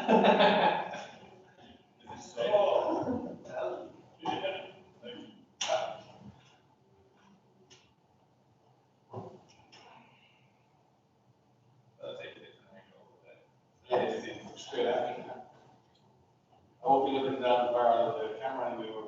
Straight at me. I won't be looking down the barrel of the camera and we will.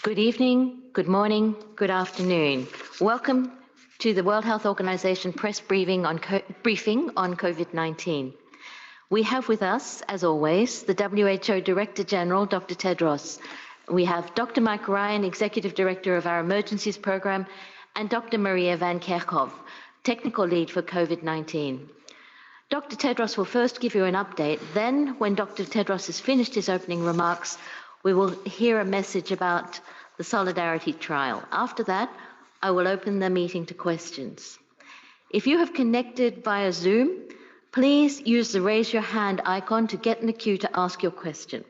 Good evening, good morning, good afternoon. Welcome to the World Health Organization press briefing on COVID-19. We have with us, as always, the WHO Director General, Dr. Tedros. We have Dr. Mike Ryan, Executive Director of our Emergencies Program, and Dr. Maria Van Kerkhove, Technical Lead for COVID-19. Dr. Tedros will first give you an update. Then, when Dr. Tedros has finished his opening remarks, we will hear a message about the Solidarity Trial. After that, I will open the meeting to questions. If you have connected via Zoom, please use the raise your hand icon to get in the queue to ask your question.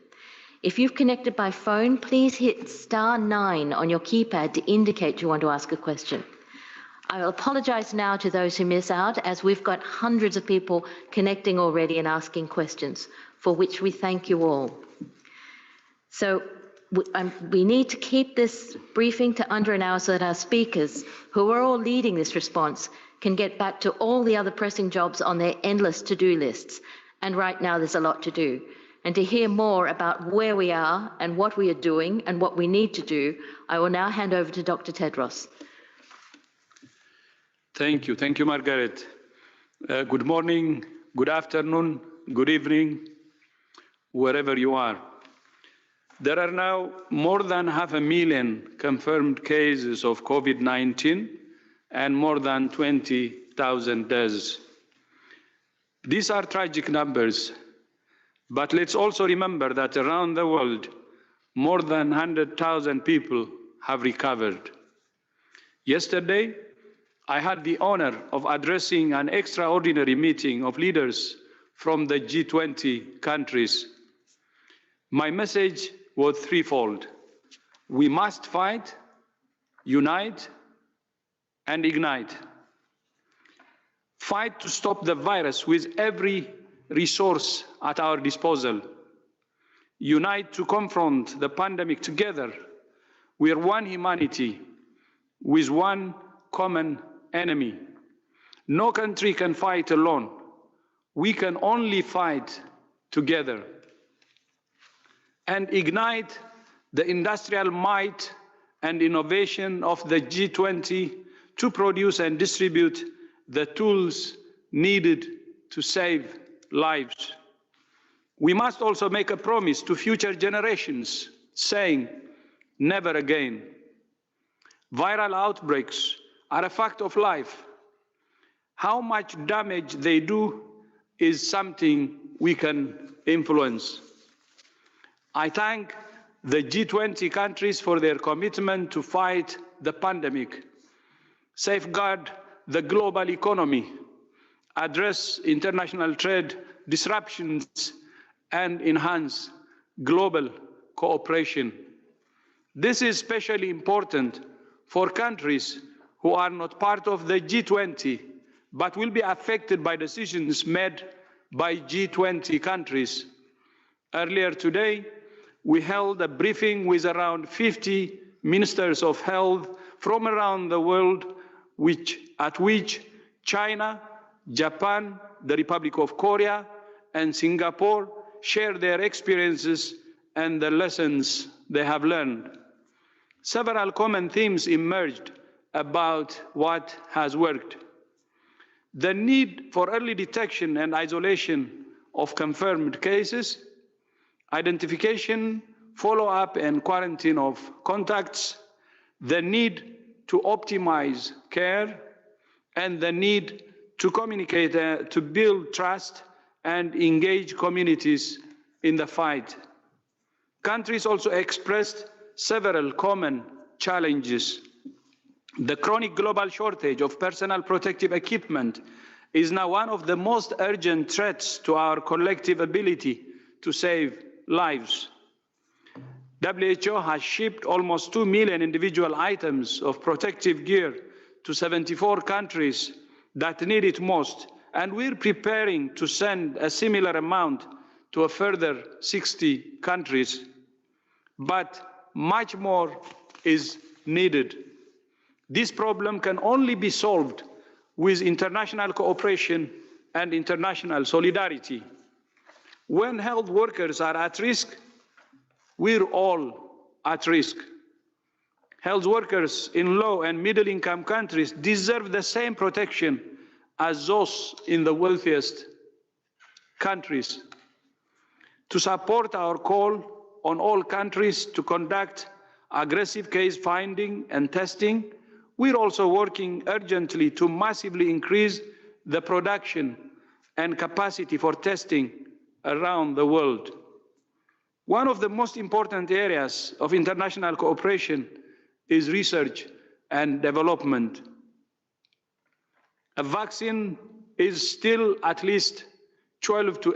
If you've connected by phone, please hit *9 on your keypad to indicate you want to ask a question. I will apologize now to those who miss out, as we've got hundreds of people connecting already and asking questions, for which we thank you all. So we need to keep this briefing to under an hour so that our speakers, who are all leading this response, can get back to all the other pressing jobs on their endless to-do lists. And right now there's a lot to do. And to hear more about where we are and what we are doing and what we need to do, I will now hand over to Dr. Tedros. Thank you, Margaret. Good morning, good afternoon, good evening, wherever you are. There are now more than 500,000 confirmed cases of COVID-19 and more than 20,000 deaths. These are tragic numbers, but let's also remember that around the world, more than 100,000 people have recovered. Yesterday, I had the honor of addressing an extraordinary meeting of leaders from the G20 countries. My message was threefold. We must fight, unite, and ignite. Fight to stop the virus with every resource at our disposal. Unite to confront the pandemic together. We are one humanity with one common enemy. No country can fight alone. We can only fight together. And ignite the industrial might and innovation of the G20 to produce and distribute the tools needed to save lives. We must also make a promise to future generations, saying, never again. Viral outbreaks are a fact of life. How much damage they do is something we can influence. I thank the G20 countries for their commitment to fight the pandemic, safeguard the global economy, address international trade disruptions, and enhance global cooperation. This is especially important for countries who are not part of the G20, but will be affected by decisions made by G20 countries. Earlier today, we held a briefing with around 50 ministers of health from around the world, at which China, Japan, the Republic of Korea, and Singapore share their experiences and the lessons they have learned. Several common themes emerged about what has worked. The need for early detection and isolation of confirmed cases, identification, follow-up and quarantine of contacts, the need to optimize care, and the need to communicate, to build trust and engage communities in the fight. Countries also expressed several common challenges. The chronic global shortage of personal protective equipment is now one of the most urgent threats to our collective ability to save lives. WHO has shipped almost 2 million individual items of protective gear to 74 countries that need it most, and we're preparing to send a similar amount to a further 60 countries. But much more is needed. This problem can only be solved with international cooperation and international solidarity. When health workers are at risk, we're all at risk. Health workers in low and middle-income countries deserve the same protection as those in the wealthiest countries. To support our call on all countries to conduct aggressive case finding and testing, we're also working urgently to massively increase the production and capacity for testing around the world. One of the most important areas of international cooperation is research and development. A vaccine is still at least 12 to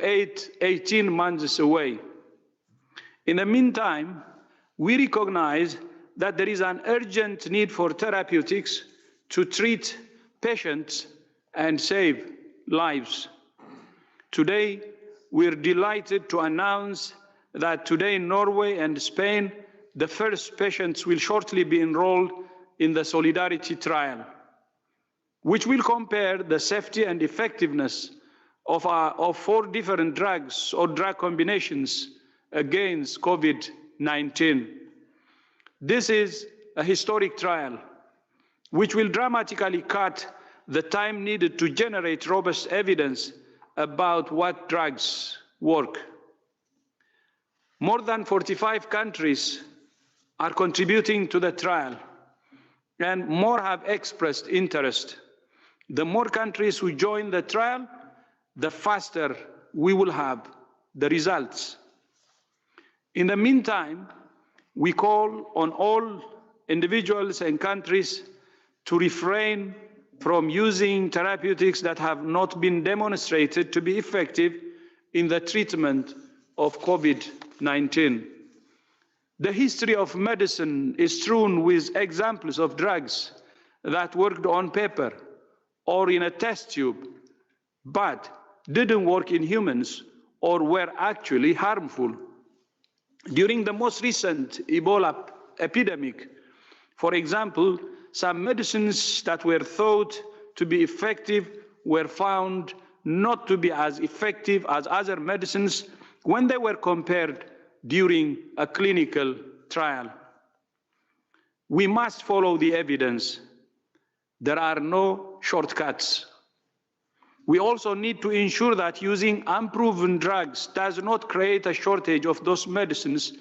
18 months away. In the meantime, we recognize that there is an urgent need for therapeutics to treat patients and save lives. Today, we're delighted to announce that today in Norway and Spain, the first patients will shortly be enrolled in the Solidarity trial, which will compare the safety and effectiveness of 4 different drugs or drug combinations against COVID-19. This is a historic trial, which will dramatically cut the time needed to generate robust evidence about what drugs work. More than 45 countries are contributing to the trial, and more have expressed interest. The more countries who join the trial, the faster we will have the results. In the meantime, we call on all individuals and countries to refrain from using therapeutics that have not been demonstrated to be effective in the treatment of COVID-19. The history of medicine is strewn with examples of drugs that worked on paper or in a test tube, but didn't work in humans or were actually harmful. During the most recent Ebola epidemic, for example, some medicines that were thought to be effective were found not to be as effective as other medicines when they were compared during a clinical trial. We must follow the evidence. There are no shortcuts. We also need to ensure that using unproven drugs does not create a shortage of those medicines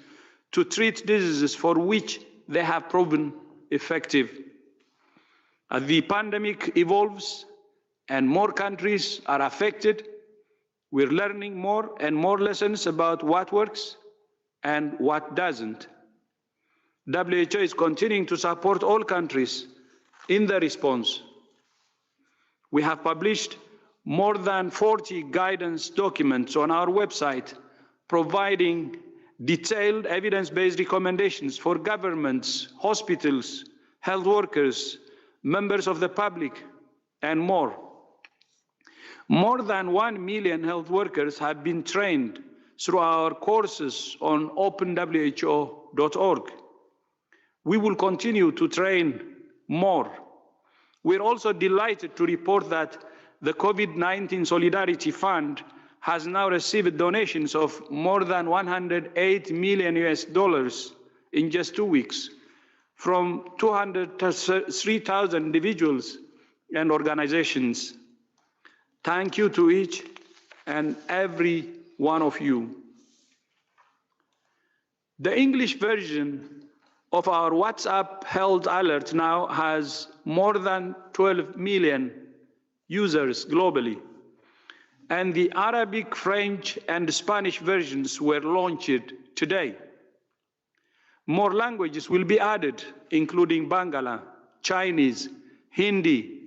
to treat diseases for which they have proven effective. As the pandemic evolves and more countries are affected, we're learning more and more lessons about what works and what doesn't. WHO is continuing to support all countries in the response. We have published more than 40 guidance documents on our website, providing detailed evidence-based recommendations for governments, hospitals, health workers, members of the public, and more. More than 1 million health workers have been trained through our courses on openwho.org. We will continue to train more. We're also delighted to report that the COVID-19 Solidarity Fund has now received donations of more than $108 million in just 2 weeks from 203,000 individuals and organizations. Thank you to each and every one of you. The English version of our WhatsApp Health Alert now has more than 12 million users globally, and the Arabic, French, and Spanish versions were launched today. More languages will be added, including Bangla, Chinese, Hindi,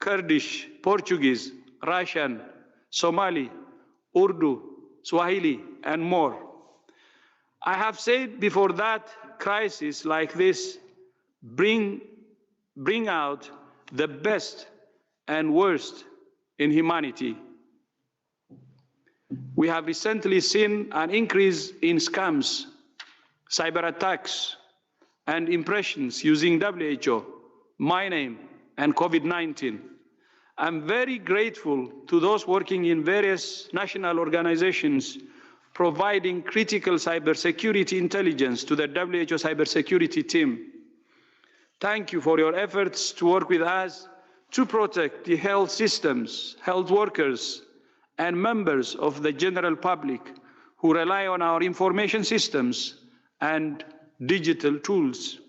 Kurdish, Portuguese, Russian, Somali, Urdu, Swahili, and more. I have said before that crises like this bring out the best and worst in humanity. We have recently seen an increase in scams, cyber attacks, and impressions using WHO, my name, and COVID-19. I'm very grateful to those working in various national organizations providing critical cybersecurity intelligence to the WHO cybersecurity team. Thank you for your efforts to work with us to protect the health systems, health workers, and members of the general public who rely on our information systems and digital tools.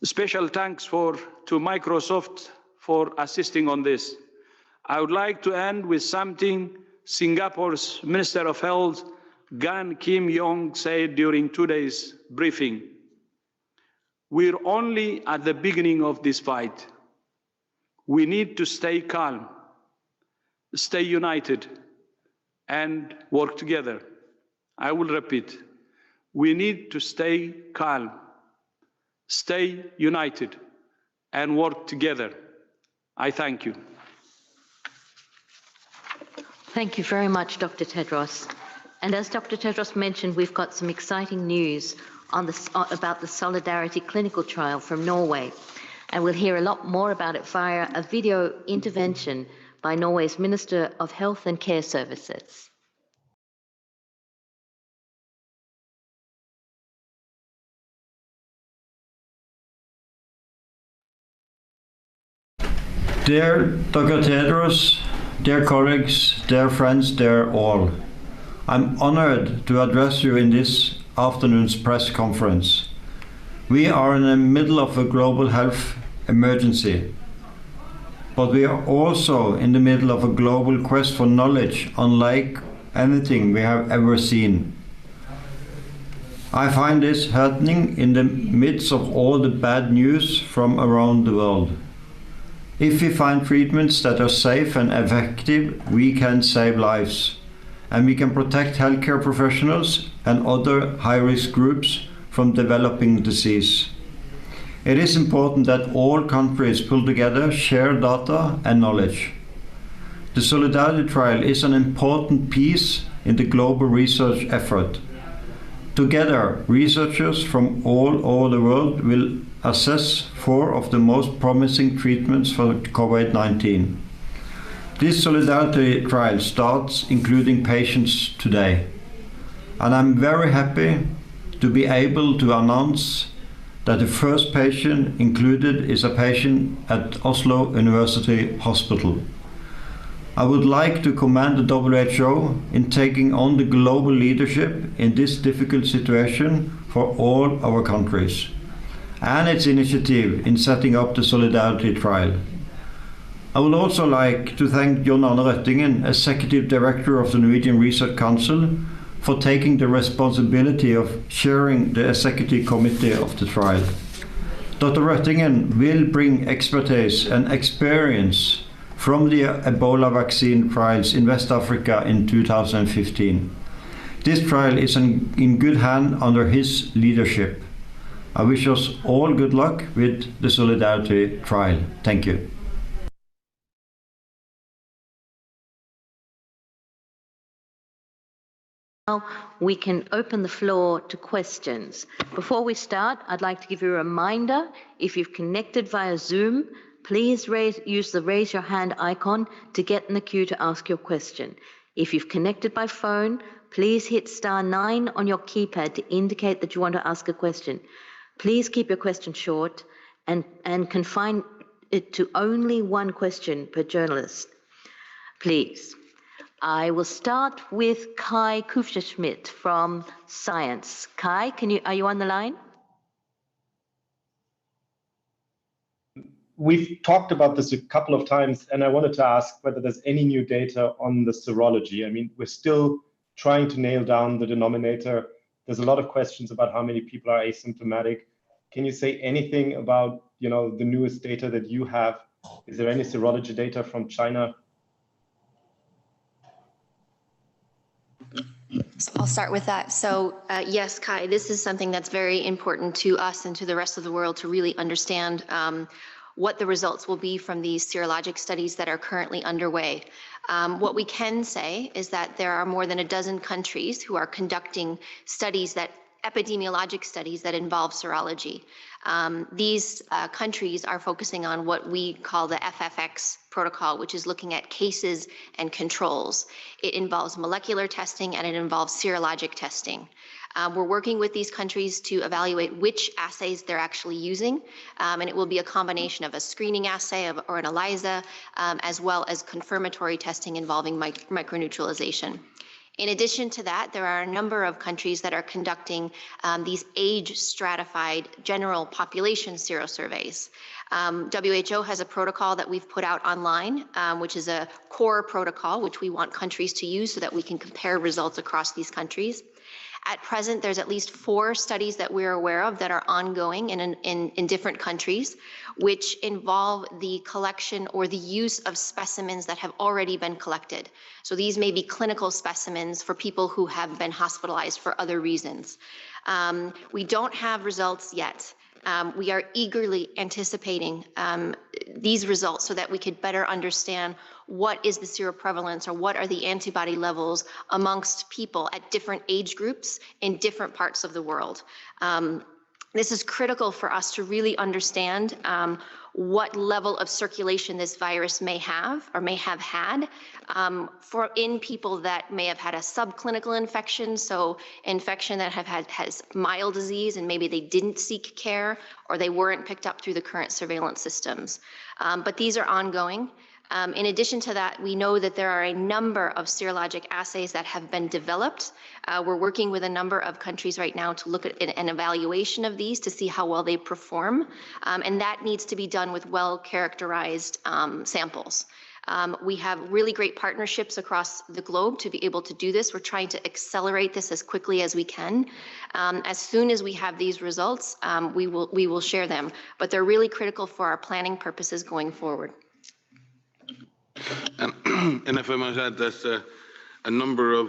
Special thanks to Microsoft for assisting on this. I would like to end with something Singapore's Minister of Health, Gan Kim Yong, said during today's briefing. We're only at the beginning of this fight. We need to stay calm, stay united, and work together. I will repeat, we need to stay calm, stay united, and work together. I thank you. Thank you very much, Dr. Tedros. And as Dr. Tedros mentioned, we've got some exciting news about the Solidarity clinical trial from Norway. And we'll hear a lot more about it via a video intervention by Norway's Minister of Health and Care Services. Dear Dr. Tedros, dear colleagues, dear friends, dear all, I'm honored to address you in this afternoon's press conference. We are in the middle of a global health emergency, but we are also in the middle of a global quest for knowledge unlike anything we have ever seen. I find this happening in the midst of all the bad news from around the world. If we find treatments that are safe and effective, we can save lives, and we can protect healthcare professionals and other high-risk groups from developing disease. It is important that all countries pull together, share data and knowledge. The Solidarity Trial is an important piece in the global research effort. Together, researchers from all over the world will assess 4 of the most promising treatments for COVID-19. This Solidarity Trial starts including patients today. And I'm very happy to be able to announce that the first patient included is a patient at Oslo University Hospital. I would like to commend the WHO in taking on the global leadership in this difficult situation for all our countries, and its initiative in setting up the Solidarity Trial. I would also like to thank John Arne Røttingen, Executive Director of the Norwegian Research Council, for taking the responsibility of chairing the Executive Committee of the trial. Dr. Røttingen will bring expertise and experience from the Ebola vaccine trials in West Africa in 2015. This trial is in good hand under his leadership. I wish us all good luck with the Solidarity Trial. Thank you. Now we can open the floor to questions. Before we start, I'd like to give you a reminder, if you've connected via Zoom, please use the raise your hand icon to get in the queue to ask your question. If you've connected by phone, please hit *9 on your keypad to indicate that you want to ask a question. Please keep your question short and confine it to only one question per journalist. Please. I will start with Kai Kufterschmidt from Science. Kai, are you on the line? We've talked about this a couple of times, and I wanted to ask whether there's any new data on the serology. I mean, we're still trying to nail down the denominator. There's a lot of questions about how many people are asymptomatic. Can you say anything about, the newest data that you have? Is there any serology data from China? So I'll start with that. So yes, Kai, this is something that's very important to us and to the rest of the world to really understand what the results will be from these serologic studies that are currently underway. What we can say is that there are more than a dozen countries who are conducting epidemiologic studies that involve serology. These countries are focusing on what we call the FFX protocol, which is looking at cases and controls. It involves molecular testing and it involves serologic testing. We're working with these countries to evaluate which assays they're actually using, and it will be a combination of a screening assay or an ELISA, as well as confirmatory testing involving microneutralization. In addition to that, there are a number of countries that are conducting these age-stratified general population serosurveys. WHO has a protocol that we've put out online, which is a core protocol, which we want countries to use so that we can compare results across these countries. At present, there's at least 4 studies that we're aware of that are ongoing in different countries, which involve the collection or the use of specimens that have already been collected. So these may be clinical specimens for people who have been hospitalized for other reasons. We don't have results yet. We are eagerly anticipating these results so that we could better understand what is the seroprevalence or what are the antibody levels amongst people at different age groups in different parts of the world. This is critical for us to really understand what level of circulation this virus may have or may have had in people that may have had a subclinical infection, so infection that has mild disease and maybe they didn't seek care or they weren't picked up through the current surveillance systems. But these are ongoing. In addition to that, we know that there are a number of serologic assays that have been developed. We're working with a number of countries right now to look at an evaluation of these to see how well they perform, and that needs to be done with well-characterized samples. We have really great partnerships across the globe to be able to do this. We're trying to accelerate this as quickly as we can. As soon as we have these results, we will share them, but they're really critical for our planning purposes going forward. And if I might add that a number of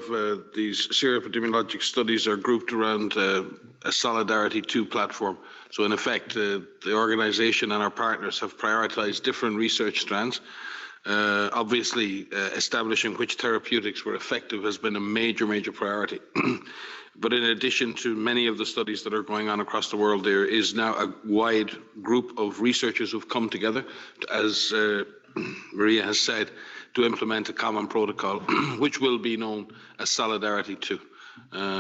these seroepidemiologic studies are grouped around a Solidarity 2 platform. So in effect, the organization and our partners have prioritized different research strands. Obviously, establishing which therapeutics were effective has been a major priority. But in addition to many of the studies that are going on across the world, there is now a wide group of researchers who've come together, as Maria has said, to implement a common protocol, which will be known as Solidarity 2.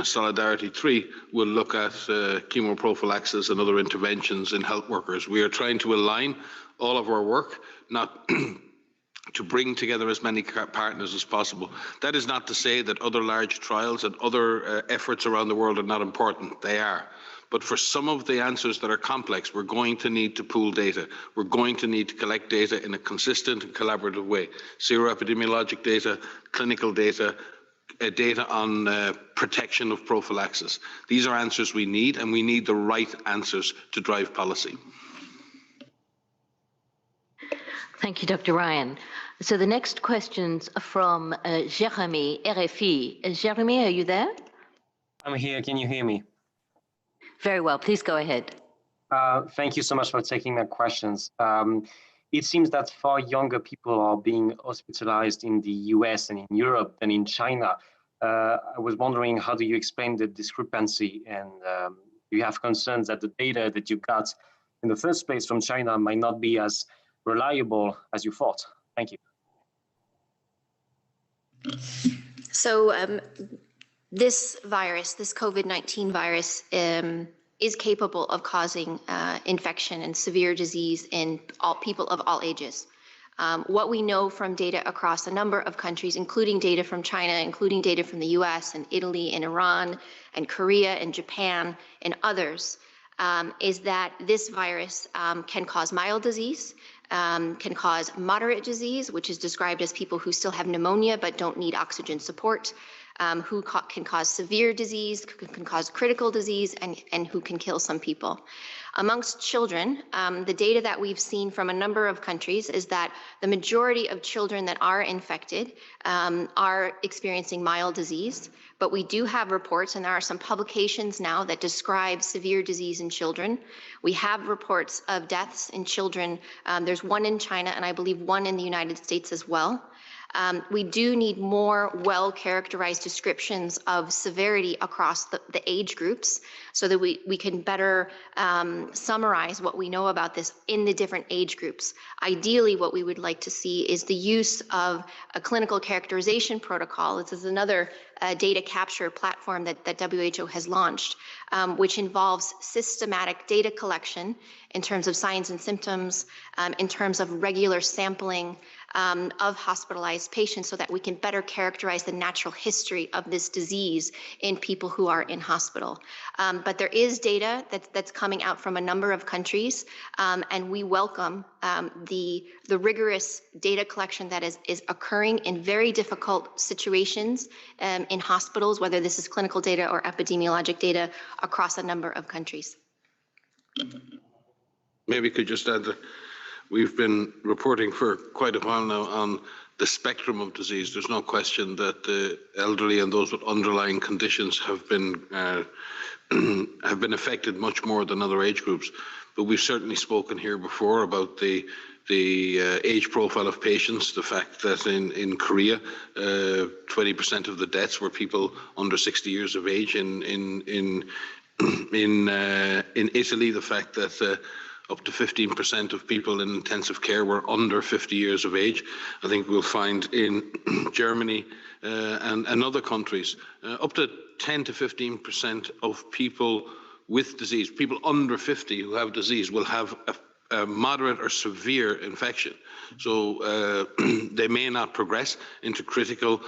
Solidarity 3 will look at chemoprophylaxis and other interventions in health workers. We are trying to align all of our work, not to bring together as many partners as possible. That is not to say that other large trials and other efforts around the world are not important. They are. But for some of the answers that are complex, we're going to need to pool data. We're going to need to collect data in a consistent and collaborative way. Seroepidemiologic data, clinical data, data on protection of prophylaxis. These are answers we need, and we need the right answers to drive policy. Thank you, Dr. Ryan. So the next questions are from Jeremy, RFI. Jeremy, are you there? I'm here. Can you hear me? Very well. Please go ahead. Thank you so much for taking my questions. It seems that far younger people are being hospitalized in the US and in Europe than in China. I was wondering, how do you explain the discrepancy? And do you have concerns that the data that you got in the first place from China might not be as reliable as you thought? Thank you. So this virus, this COVID-19 virus, is capable of causing infection and severe disease in all people of all ages. What we know from data across a number of countries, including data from China, including data from the US and Italy and Iran and Korea and Japan and others, is that this virus can cause mild disease, can cause moderate disease, which is described as people who still have pneumonia but don't need oxygen support, who can cause severe disease, can cause critical disease, and who can kill some people. Amongst children, the data that we've seen from a number of countries is that the majority of children that are infected are experiencing mild disease, but we do have reports, and there are some publications now that describe severe disease in children. We have reports of deaths in children. There's one in China, and I believe one in the United States as well. We do need more well-characterized descriptions of severity across the age groups so that we can better summarize what we know about this in the different age groups. Ideally, what we would like to see is the use of a clinical characterization protocol. This is another data capture platform that WHO has launched, which involves systematic data collection in terms of signs and symptoms, in terms of regular sampling of hospitalized patients so that we can better characterize the natural history of this disease in people who are in hospital. But there is data that's coming out from a number of countries, and we welcome the rigorous data collection that is occurring in very difficult situations in hospitals, whether this is clinical data or epidemiologic data across a number of countries. Maybe could just add that we've been reporting for quite a while now on the spectrum of disease. There's no question that the elderly and those with underlying conditions have been affected much more than other age groups. But we've certainly spoken here before about the age profile of patients, the fact that in Korea, 20% of the deaths were people under 60 years of age. In Italy, the fact that up to 15% of people in intensive care were under 50 years of age. I think we'll find in Germany and other countries, up to 10 to 15% of people with disease, people under 50 who have disease, will have a moderate or severe infection. So they may not progress into critical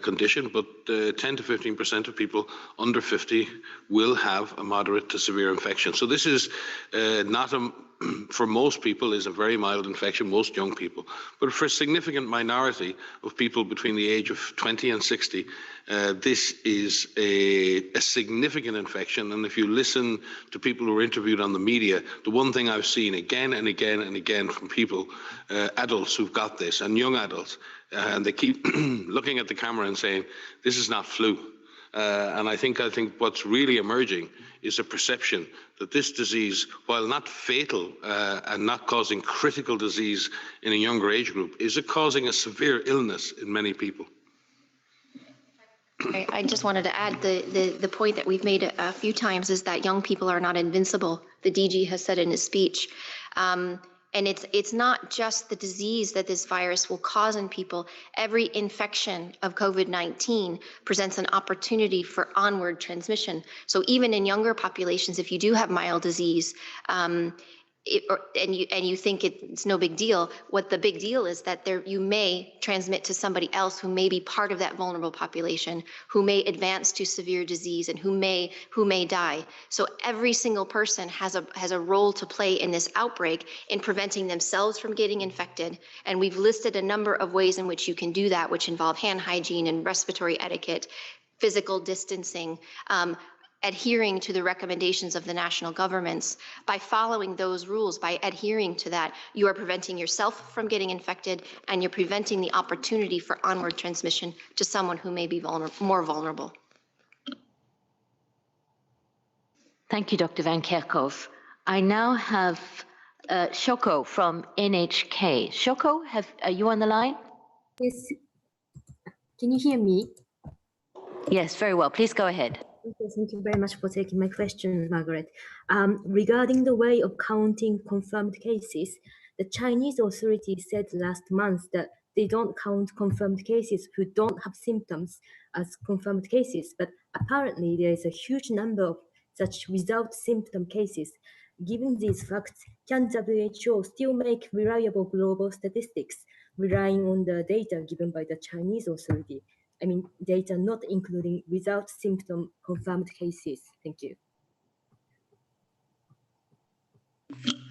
condition, but 10 to 15% of people under 50 will have a moderate to severe infection. So this is not for most people is a very mild infection, most young people, but for a significant minority of people between the age of 20 and 60, this is a significant infection. And if you listen to people who are interviewed on the media, the one thing I've seen again and again and again from people, adults who've got this and young adults, and they keep looking at the camera and saying, this is not flu. And I think what's really emerging is a perception that this disease, while not fatal and not causing critical disease in a younger age group, is causing a severe illness in many people. I just wanted to add the point that we've made a few times is that young people are not invincible. The DG has said in his speech. And it's not just the disease that this virus will cause in people. Every infection of COVID-19 presents an opportunity for onward transmission. So even in younger populations, if you do have mild disease, and you think it's no big deal, what the big deal is that you may transmit to somebody else who may be part of that vulnerable population, who may advance to severe disease and who may die. So every single person has a role to play in this outbreak in preventing themselves from getting infected. And we've listed a number of ways in which you can do that, which involve hand hygiene and respiratory etiquette, physical distancing, adhering to the recommendations of the national governments. By following those rules, by adhering to that, you are preventing yourself from getting infected, and you're preventing the opportunity for onward transmission to someone who may be more vulnerable. Thank you, Dr. Van Kerkhove. I now have Shoko from NHK. Shoko, are you on the line? Yes. Can you hear me? Yes, very well. Please go ahead. Okay, thank you very much for taking my question, Margaret. Regarding the way of counting confirmed cases, the Chinese authorities said last month that they don't count confirmed cases who don't have symptoms as confirmed cases, but apparently there is a huge number of such without symptom cases. Given these facts, can WHO still make reliable global statistics relying on the data given by the Chinese authority? I mean, data not including without symptom confirmed cases. Thank you.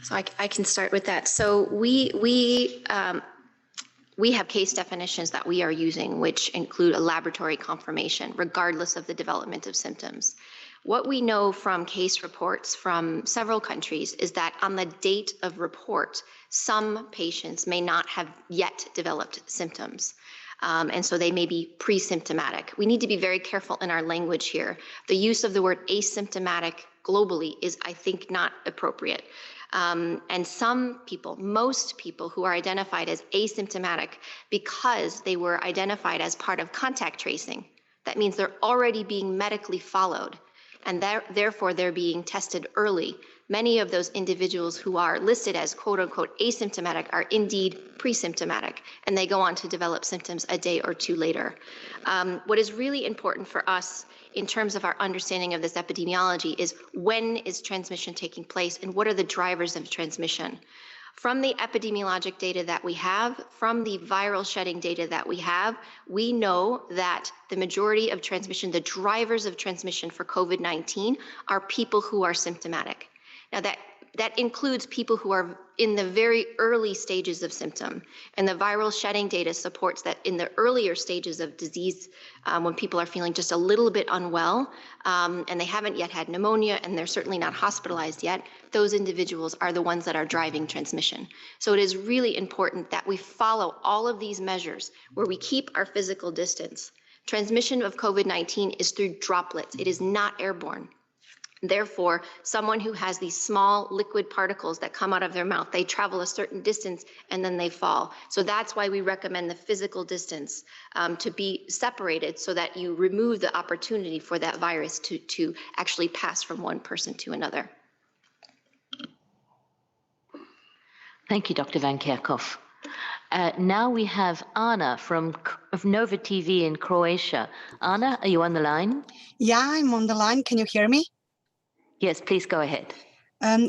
So I can start with that. So we have case definitions that we are using, which include a laboratory confirmation, regardless of the development of symptoms. What we know from case reports from several countries is that on the date of report, some patients may not have yet developed symptoms. And so they may be pre-symptomatic. We need to be very careful in our language here. The use of the word asymptomatic globally is, I think, not appropriate. And some people, most people who are identified as asymptomatic because they were identified as part of contact tracing, that means they're already being medically followed, and therefore they're being tested early. Many of those individuals who are listed as quote unquote asymptomatic are indeed pre-symptomatic, and they go on to develop symptoms a day or two later. What is really important for us in terms of our understanding of this epidemiology is when is transmission taking place and what are the drivers of transmission. From the epidemiologic data that we have, from the viral shedding data that we have, we know that the majority of transmission, the drivers of transmission for COVID-19 are people who are symptomatic. Now that includes people who are in the very early stages of symptom. And the viral shedding data supports that in the earlier stages of disease, when people are feeling just a little bit unwell, and they haven't yet had pneumonia, and they're certainly not hospitalized yet, those individuals are the ones that are driving transmission. So it is really important that we follow all of these measures where we keep our physical distance. Transmission of COVID-19 is through droplets. It is not airborne. Therefore, someone who has these small liquid particles that come out of their mouth, they travel a certain distance and then they fall. So that's why we recommend the physical distance to be separated so that you remove the opportunity for that virus to actually pass from one person to another. Thank you, Dr. Van Kerkhove. Now we have Anna of Nova TV in Croatia. Anna, are you on the line? Yeah, I'm on the line. Can you hear me? Yes, please go ahead.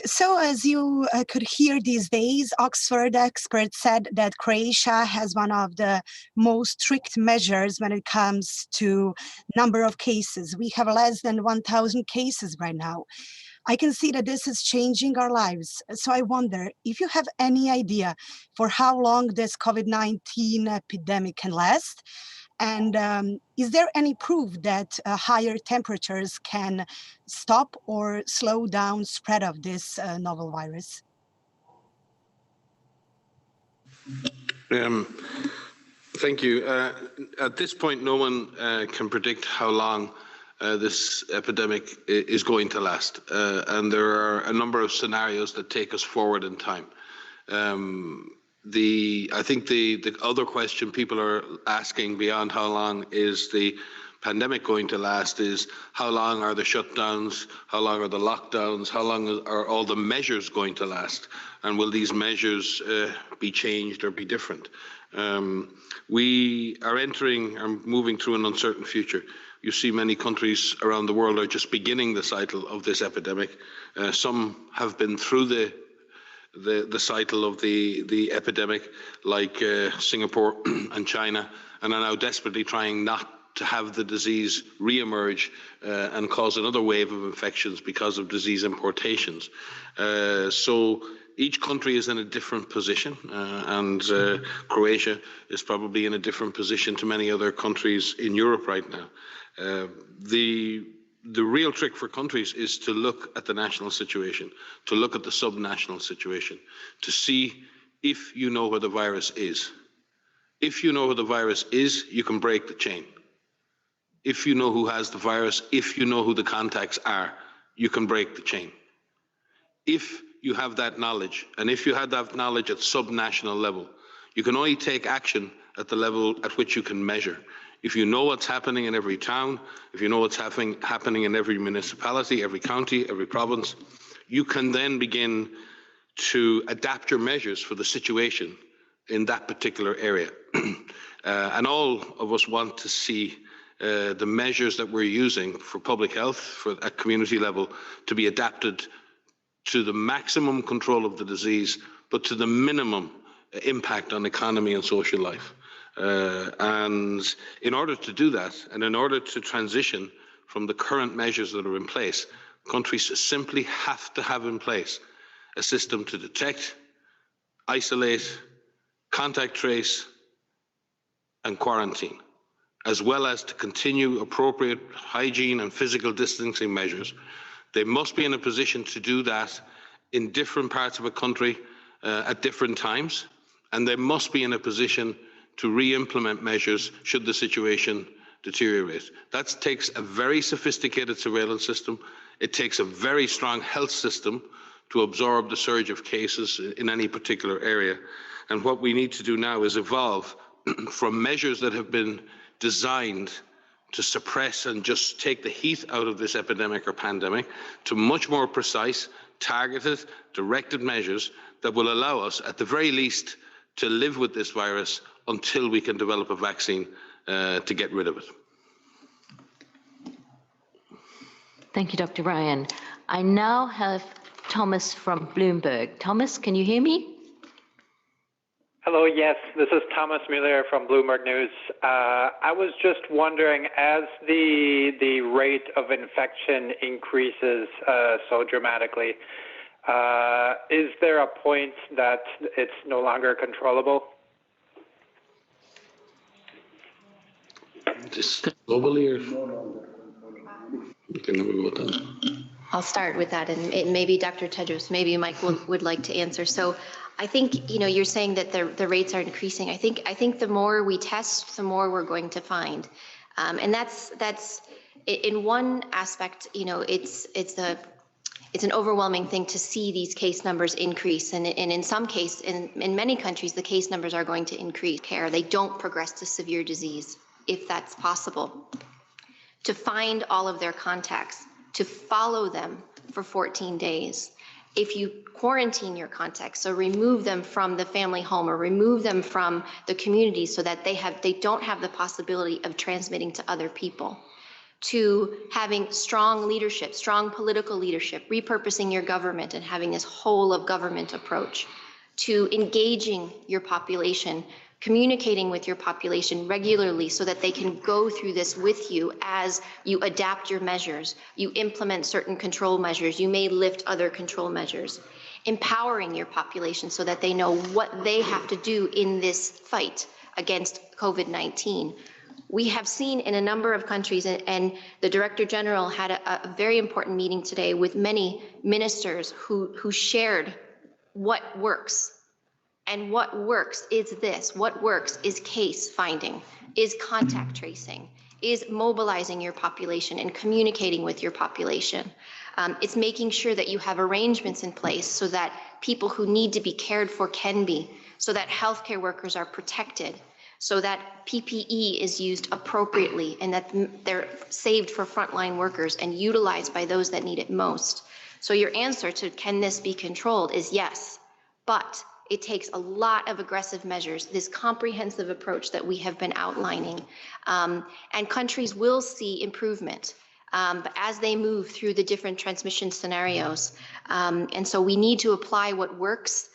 So as you could hear these days, Oxford experts said that Croatia has one of the most strict measures when it comes to number of cases. We have less than 1,000 cases right now. I can see that this is changing our lives. So I wonder if you have any idea for how long this COVID-19 epidemic can last. And is there any proof that higher temperatures can stop or slow down spread of this novel virus? Thank you. At this point, no one can predict how long this epidemic is going to last. And there are a number of scenarios that take us forward in time. I think the other question people are asking beyond how long is the pandemic going to last is how long are the shutdowns, how long are the lockdowns, how long are all the measures going to last, and will these measures be changed or be different? We are moving through an uncertain future. You see many countries around the world are just beginning the cycle of this epidemic. Some have been through the cycle of the epidemic, like Singapore and China, and are now desperately trying not to have the disease re-emerge and cause another wave of infections because of disease importations. So each country is in a different position, and Croatia is probably in a different position to many other countries in Europe right now. The real trick for countries is to look at the national situation, to look at the subnational situation, to see if you know where the virus is. If you know where the virus is, you can break the chain. If you know who has the virus, if you know who the contacts are, you can break the chain. If you have that knowledge, and if you have that knowledge at subnational level, you can only take action at the level at which you can measure. If you know what's happening in every town, if you know what's happening in every municipality, every county, every province, you can then begin to adapt your measures for the situation in that particular area. And all of us want to see the measures that we're using for public health at community level to be adapted to the maximum control of the disease, but to the minimum impact on economy and social life. And in order to do that, and in order to transition from the current measures that are in place, countries simply have to have in place a system to detect, isolate, contact trace, and quarantine, as well as to continue appropriate hygiene and physical distancing measures. They must be in a position to do that in different parts of a country at different times, and they must be in a position to re-implement measures should the situation deteriorate. That takes a very sophisticated surveillance system. It takes a very strong health system to absorb the surge of cases in any particular area. And what we need to do now is evolve from measures that have been designed to suppress and just take the heat out of this epidemic or pandemic to much more precise, targeted, directed measures that will allow us, at the very least, to live with this virus until we can develop a vaccine to get rid of it. Thank you, Dr. Ryan. I now have Thomas from Bloomberg. Thomas, can you hear me? Hello, yes, this is Thomas Mueller from Bloomberg News. I was just wondering, as the rate of infection increases so dramatically, is there a point that it's no longer controllable? Just globally, or you can never go down. I'll start with that, and maybe Dr. Tedros, maybe Mike would like to answer. So I think, you know, you're saying that the rates are increasing. I think the more we test, the more we're going to find. And that's in one aspect, you know, it's an overwhelming thing to see these case numbers increase. And in some cases, in many countries, the case numbers are going to increase care. They don't progress to severe disease, if that's possible. To find all of their contacts, to follow them for 14 days. If you quarantine your contacts, so remove them from the family home or remove them from the community so that they don't have the possibility of transmitting to other people. To having strong leadership, strong political leadership, repurposing your government and having this whole of government approach. To engaging your population, communicating with your population regularly so that they can go through this with you as you adapt your measures, you implement certain control measures, you may lift other control measures. Empowering your population so that they know what they have to do in this fight against COVID-19. We have seen in a number of countries, and the Director General had a very important meeting today with many ministers who shared what works. And what works is this. What works is case finding, is contact tracing, is mobilizing your population and communicating with your population. It's making sure that you have arrangements in place so that people who need to be cared for can be, so that healthcare workers are protected, so that PPE is used appropriately and that they're saved for frontline workers and utilized by those that need it most. So your answer to can this be controlled is yes, but it takes a lot of aggressive measures, this comprehensive approach that we have been outlining. And countries will see improvement but as they move through the different transmission scenarios. And so we need to apply what works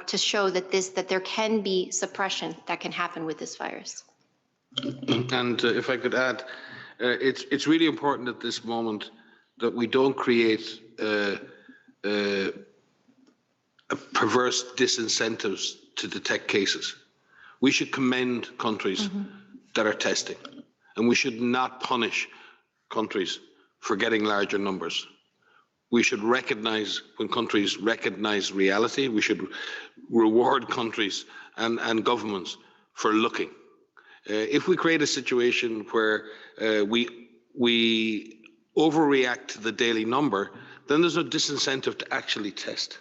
to show that there can be suppression that can happen with this virus. And if I could add, it's really important at this moment that we don't create perverse disincentives to detect cases. We should commend countries that are testing, and we should not punish countries for getting larger numbers. We should recognize when countries recognize reality. We should reward countries and governments for looking. If we create a situation where we overreact to the daily number, then there's no disincentive to actually test.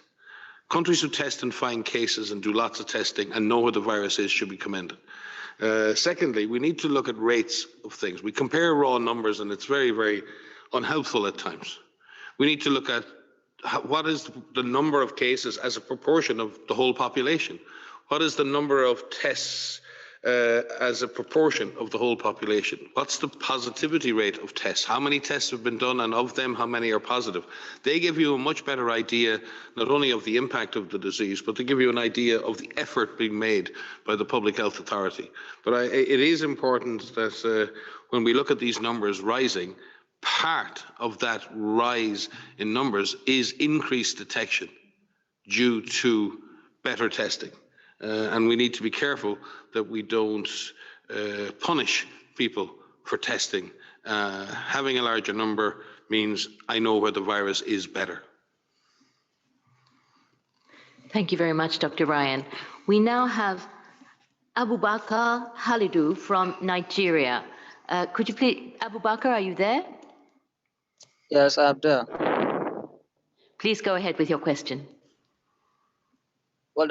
Countries who test and find cases and do lots of testing and know what the virus is should be commended. Secondly, we need to look at rates of things. We compare raw numbers and it's very, very unhelpful at times. We need to look at what is the number of cases as a proportion of the whole population? What is the number of tests as a proportion of the whole population? What's the positivity rate of tests? How many tests have been done, and of them, how many are positive? They give you a much better idea not only of the impact of the disease, but they give you an idea of the effort being made by the public health authority. But it is important that when we look at these numbers rising, part of that rise in numbers is increased detection due to better testing. And we need to be careful that we don't punish people for testing. Having a larger number means I know where the virus is better. Thank you very much, Dr. Ryan. We now have Abubakar Halidu from Nigeria. Could you please, Abubakar, are you there? Yes, I'm there. Please go ahead with your question. Well,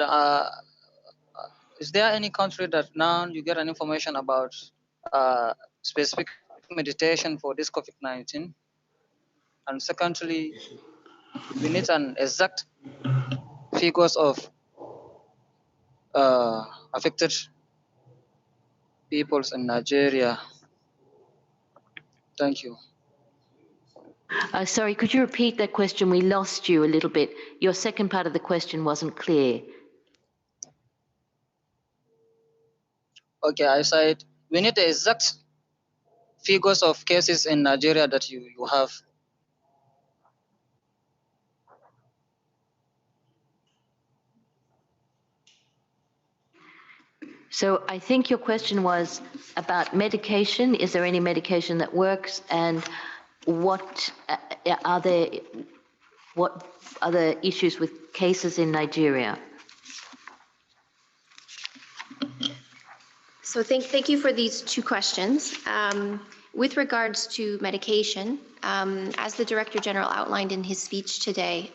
is there any country that now you get an information about specific meditation for this COVID-19? And secondly, we need an exact figures of affected peoples in Nigeria. Thank you. Sorry, could you repeat that question? We lost you a little bit. Your second part of the question wasn't clear. Okay, I said we need the exact figures of cases in Nigeria that you have. So I think your question was about medication. Is there any medication that works, and what are the issues with cases in Nigeria? So thank you for these two questions. With regards to medication, as the Director General outlined in his speech today,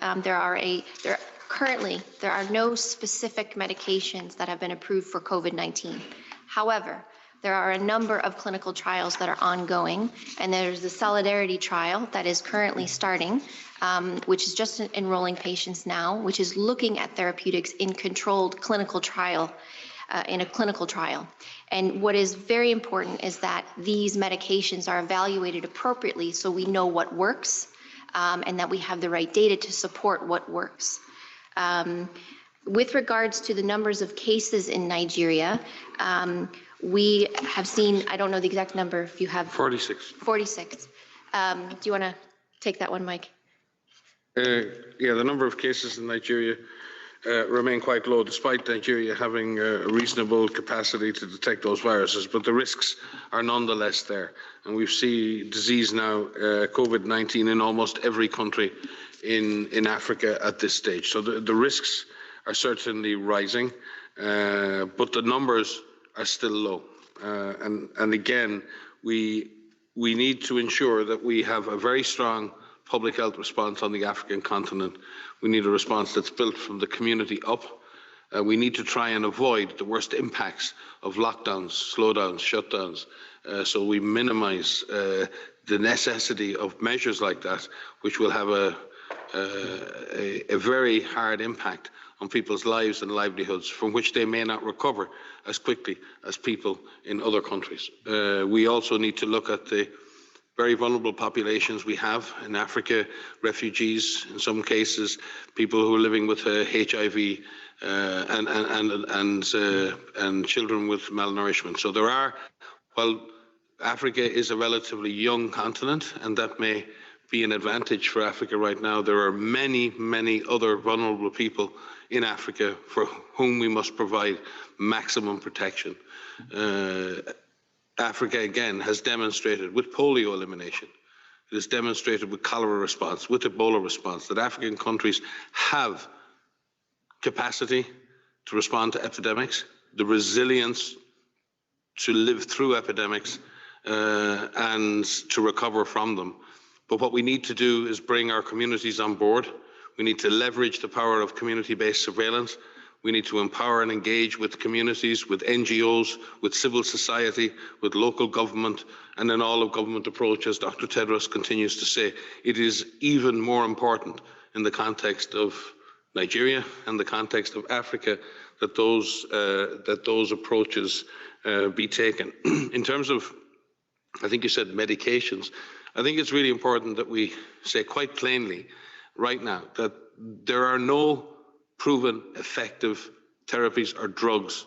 currently there are no specific medications that have been approved for COVID-19. However, there are a number of clinical trials that are ongoing, and there's the Solidarity trial that is currently starting, which is just enrolling patients now, which is looking at therapeutics in controlled clinical trial, in a clinical trial. And what is very important is that these medications are evaluated appropriately so we know what works, and that we have the right data to support what works. With regards to the numbers of cases in Nigeria, we have seen, I don't know the exact number, if you have... 46. 46. Do you want to take that one, Mike? Yeah, the number of cases in Nigeria remain quite low, despite Nigeria having a reasonable capacity to detect those viruses, but the risks are nonetheless there. And we see disease now, COVID-19, in almost every country in Africa at this stage. So the risks are certainly rising, but the numbers are still low. And again, we need to ensure that we have a very strong public health response on the African continent. We need a response that's built from the community up. We need to try and avoid the worst impacts of lockdowns, slowdowns, shutdowns, so we minimize the necessity of measures like that, which will have a very hard impact on people's lives and livelihoods, from which they may not recover as quickly as people in other countries. We also need to look at the very vulnerable populations we have in Africa, refugees, in some cases, people who are living with HIV, and children with malnourishment. So there are, while Africa is a relatively young continent, and that may be an advantage for Africa right now, there are many, many other vulnerable people in Africa for whom we must provide maximum protection. Africa, again, has demonstrated with polio elimination, it has demonstrated with cholera response, with Ebola response, that African countries have capacity to respond to epidemics, the resilience to live through epidemics, and to recover from them. But what we need to do is bring our communities on board. We need to leverage the power of community-based surveillance. We need to empower and engage with communities, with NGOs, with civil society, with local government, and an all-of-government approach, as Dr. Tedros continues to say. It is even more important in the context of Nigeria and the context of Africa, that those approaches be taken. In terms of, I think you said medications, I think it's really important that we say quite plainly right now that there are no proven effective therapies or drugs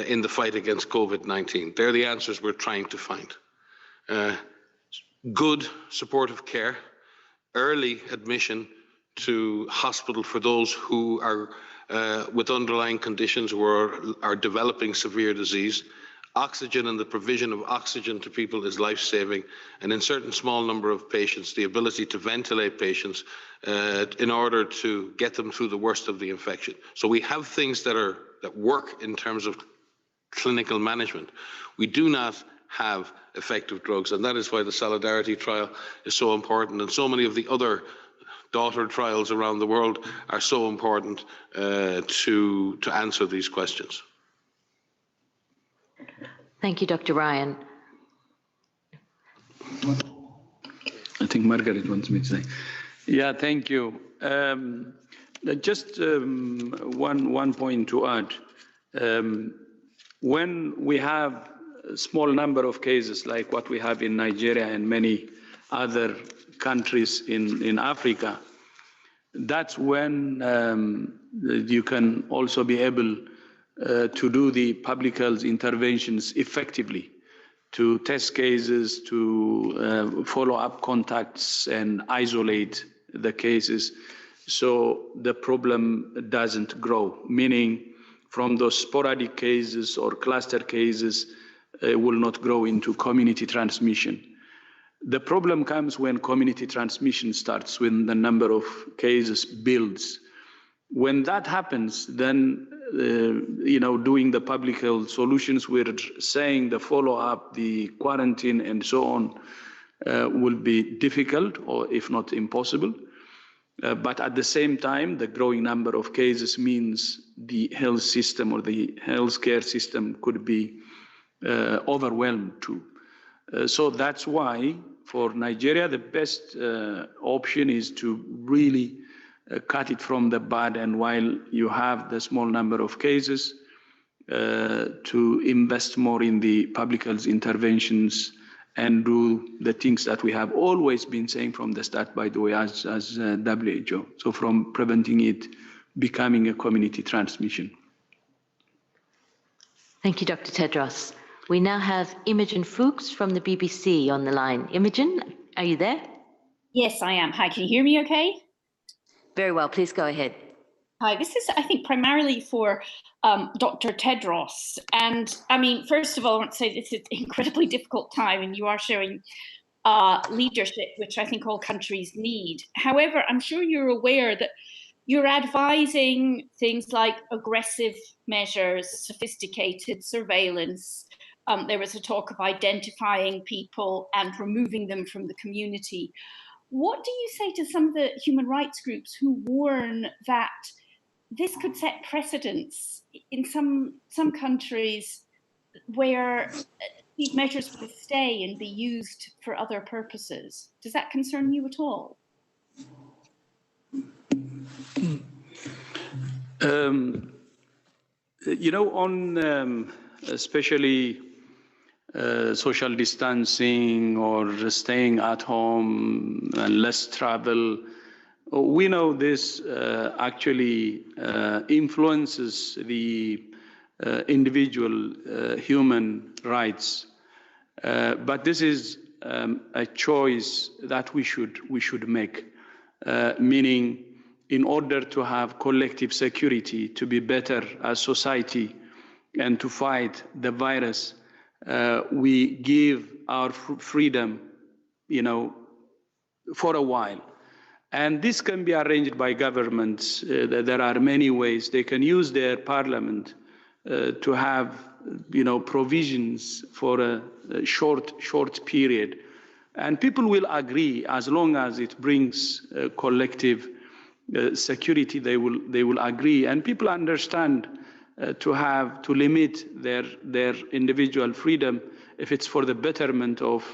in the fight against COVID-19. They're the answers we're trying to find. Good supportive care, early admission to hospital for those who are with underlying conditions or are developing severe disease. Oxygen and the provision of oxygen to people is life-saving, and in certain small number of patients, the ability to ventilate patients in order to get them through the worst of the infection. So we have things that work in terms of clinical management. We do not have effective drugs, and that is why the Solidarity trial is so important, and so many of the other daughter trials around the world are so important to answer these questions. Thank you, Dr. Ryan. I think Margaret wants me to say. Yeah, thank you. Just one point to add. When we have a small number of cases like what we have in Nigeria and many other countries in Africa, that's when you can also be able to do the public health interventions effectively, to test cases, to follow up contacts and isolate the cases so the problem doesn't grow, meaning from those sporadic cases or cluster cases, it will not grow into community transmission. The problem comes when community transmission starts, when the number of cases builds. When that happens, then doing the public health solutions, we're saying the follow-up, the quarantine, and so on will be difficult, or if not impossible. But at the same time, the growing number of cases means the health system or the healthcare system could be overwhelmed too. So that's why for Nigeria, the best option is to really cut it from the bud, and while you have the small number of cases, to invest more in the public health interventions and do the things that we have always been saying from the start, by the way, as WHO. So from preventing it becoming a community transmission. Thank you, Dr. Tedros. We now have Imogen Fuchs from the BBC on the line. Imogen, are you there? Yes, I am. Hi, can you hear me okay? Very well, please go ahead. Hi, this is, I think, primarily for Dr. Tedros. And I mean, first of all, I want to say this is an incredibly difficult time, and you are showing leadership, which I think all countries need. However, I'm sure you're aware that you're advising things like aggressive measures, sophisticated surveillance. There was a talk of identifying people and removing them from the community. What do you say to some of the human rights groups who warn that this could set precedents in some countries where these measures will stay and be used for other purposes? Does that concern you at all? On especially social distancing or staying at home and less travel, we know this actually influences the individual human rights. But this is a choice that we should make, meaning in order to have collective security, to be better as society and to fight the virus, we give our freedom, for a while. And this can be arranged by governments. There are many ways. They can use their parliament to have, provisions for a short period. And people will agree as long as it brings collective security, they will agree. And people understand to limit their individual freedom if it's for the betterment of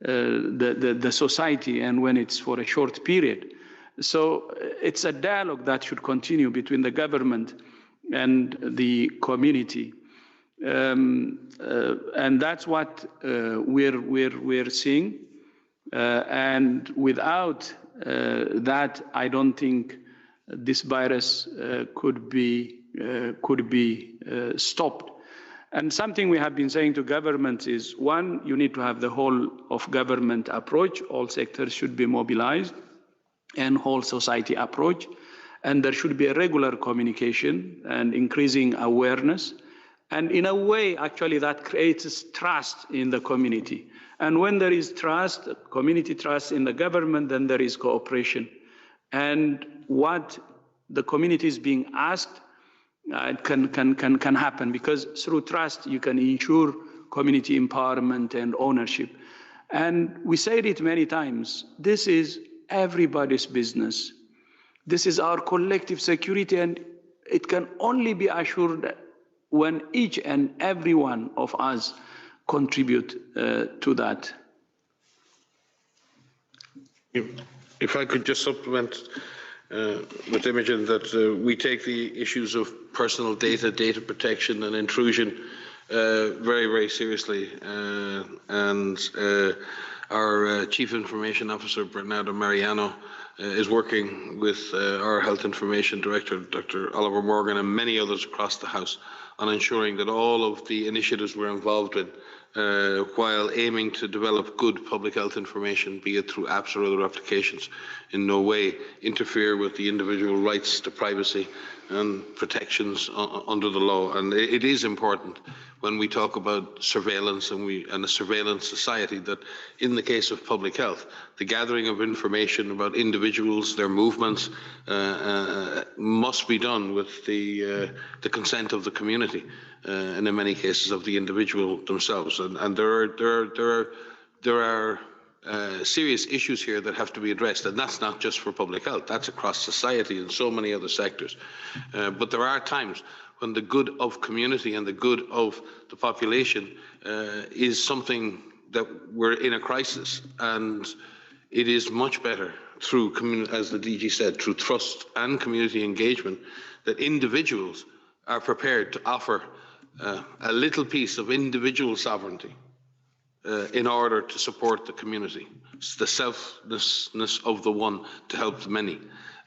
the society and when it's for a short period. So it's a dialogue that should continue between the government and the community. And that's what we're seeing. And without that, I don't think this virus could be stopped. And something we have been saying to governments is, one, you need to have the whole of government approach. All sectors should be mobilized and whole society approach. And there should be a regular communication and increasing awareness. And in a way, actually, that creates trust in the community. And when there is trust, community trust in the government, then there is cooperation. And what the community is being asked, it can happen, because through trust, you can ensure community empowerment and ownership. And we said it many times, this is everybody's business. This is our collective security, and it can only be assured when each and every one of us contribute to that. If I could just supplement with Imogen, that we take the issues of personal data, data protection and intrusion very, very seriously. And our Chief Information Officer, Bernardo Mariano, is working with our Health Information Director, Dr. Oliver Morgan, and many others across the House on ensuring that all of the initiatives we're involved in, while aiming to develop good public health information, be it through apps or other applications, in no way interfere with the individual rights to privacy and protections under the law. And it is important when we talk about surveillance and a surveillance society that in the case of public health, the gathering of information about individuals, their movements, must be done with the consent of the community, and in many cases of the individual themselves. And there are serious issues here that have to be addressed, and that's not just for public health, that's across society and so many other sectors. But there are times when the good of community and the good of the population is something that we're in a crisis, and it is much better through, as the DG said, through trust and community engagement, that individuals are prepared to offer a little piece of individual sovereignty in order to support the community. It's the selflessness of the one to help the many.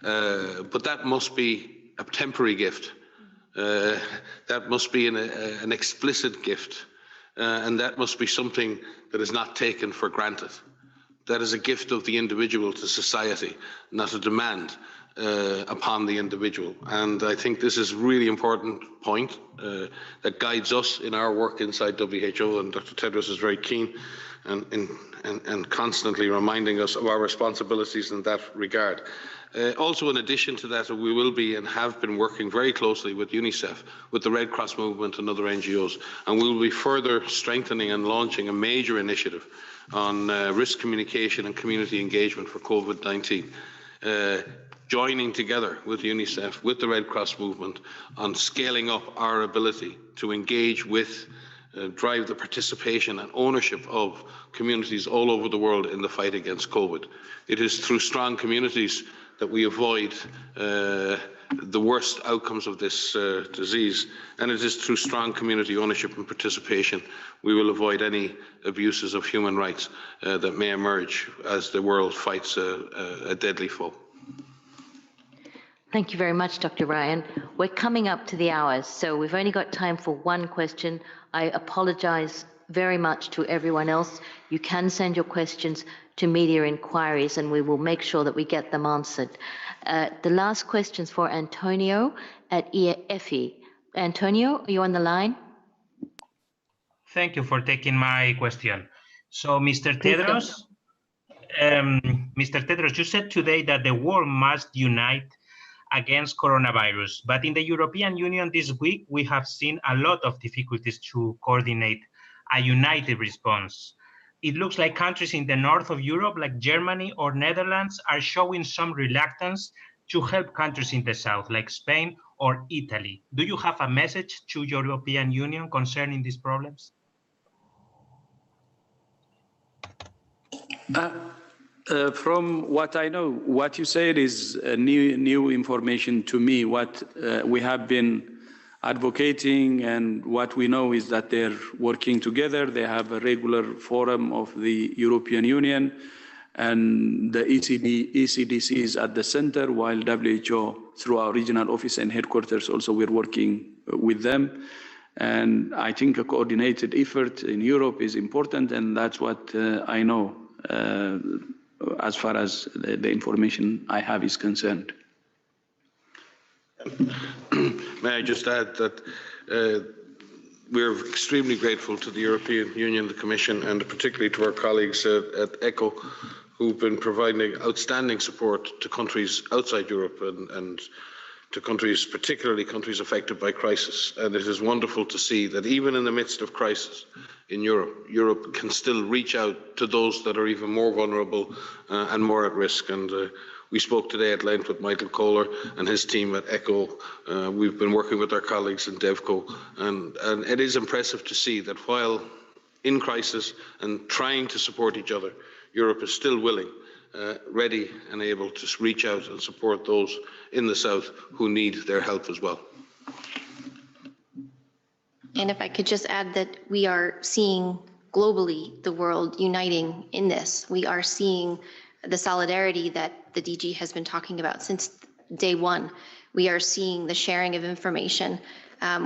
But that must be a temporary gift. That must be an explicit gift. And that must be something that is not taken for granted. That is a gift of the individual to society, not a demand upon the individual. And I think this is a really important point that guides us in our work inside WHO, and Dr. Tedros is very keen and constantly reminding us of our responsibilities in that regard. Also, in addition to that, we will be and have been working very closely with UNICEF, with the Red Cross Movement and other NGOs, and we will be further strengthening and launching a major initiative on risk communication and community engagement for COVID-19. Joining together with UNICEF, with the Red Cross Movement, on scaling up our ability to engage with, drive the participation and ownership of communities all over the world in the fight against COVID. It is through strong communities that we avoid the worst outcomes of this disease, and it is through strong community ownership and participation we will avoid any abuses of human rights that may emerge as the world fights a deadly foe. Thank you very much, Dr. Ryan. We're coming up to the hour, so we've only got time for one question. I apologize very much to everyone else. You can send your questions to media inquiries, and we will make sure that we get them answered. The last question's for Antonio at EFE. Antonio, are you on the line? Thank you for taking my question. So, Mr. Tedros, you said today that the world must unite against coronavirus, but in the European Union this week, we have seen a lot of difficulties to coordinate a united response. It looks like countries in the north of Europe, like Germany or Netherlands, are showing some reluctance to help countries in the south, like Spain or Italy. Do you have a message to European Union concerning these problems? From what I know, what you said is new information to me. What we have been advocating and what we know is that they're working together. They have a regular forum of the European Union, and the ECDC is at the center, while WHO, through our regional office and headquarters, also we're working with them. And I think a coordinated effort in Europe is important, and that's what I know as far as the information I have is concerned. May I just add that we're extremely grateful to the European Union, the Commission, and particularly to our colleagues at ECHO, who've been providing outstanding support to countries outside Europe and to countries, particularly countries affected by crisis. And it is wonderful to see that even in the midst of crisis in Europe, Europe can still reach out to those that are even more vulnerable and more at risk. And we spoke today at length with Michael Kohler and his team at ECHO. We've been working with our colleagues in DevCo, and it is impressive to see that while in crisis and trying to support each other, Europe is still willing, ready and able to reach out and support those in the south who need their help as well. And if I could just add that we are seeing globally the world uniting in this. We are seeing the solidarity that the DG has been talking about since day one. We are seeing the sharing of information.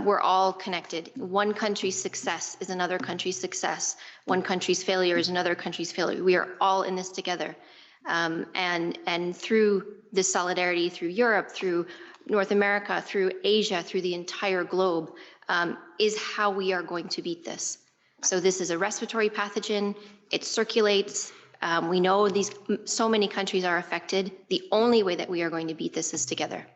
We're all connected. One country's success is another country's success. One country's failure is another country's failure. We are all in this together. And through this solidarity, through Europe, through North America, through Asia, through the entire globe, is how we are going to beat this. So this is a respiratory pathogen. It circulates. We know so many countries are affected. The only way that we are going to beat this is together.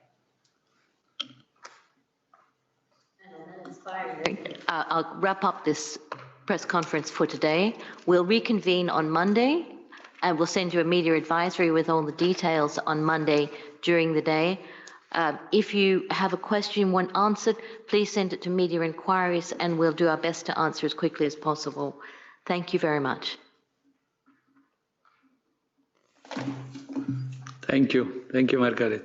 I'll wrap up this press conference for today. We'll reconvene on Monday, and we'll send you a media advisory with all the details on Monday during the day. If you have a question you want answered, please send it to Media Inquiries, and we'll do our best to answer as quickly as possible. Thank you very much. Thank you. Thank you, Margaret.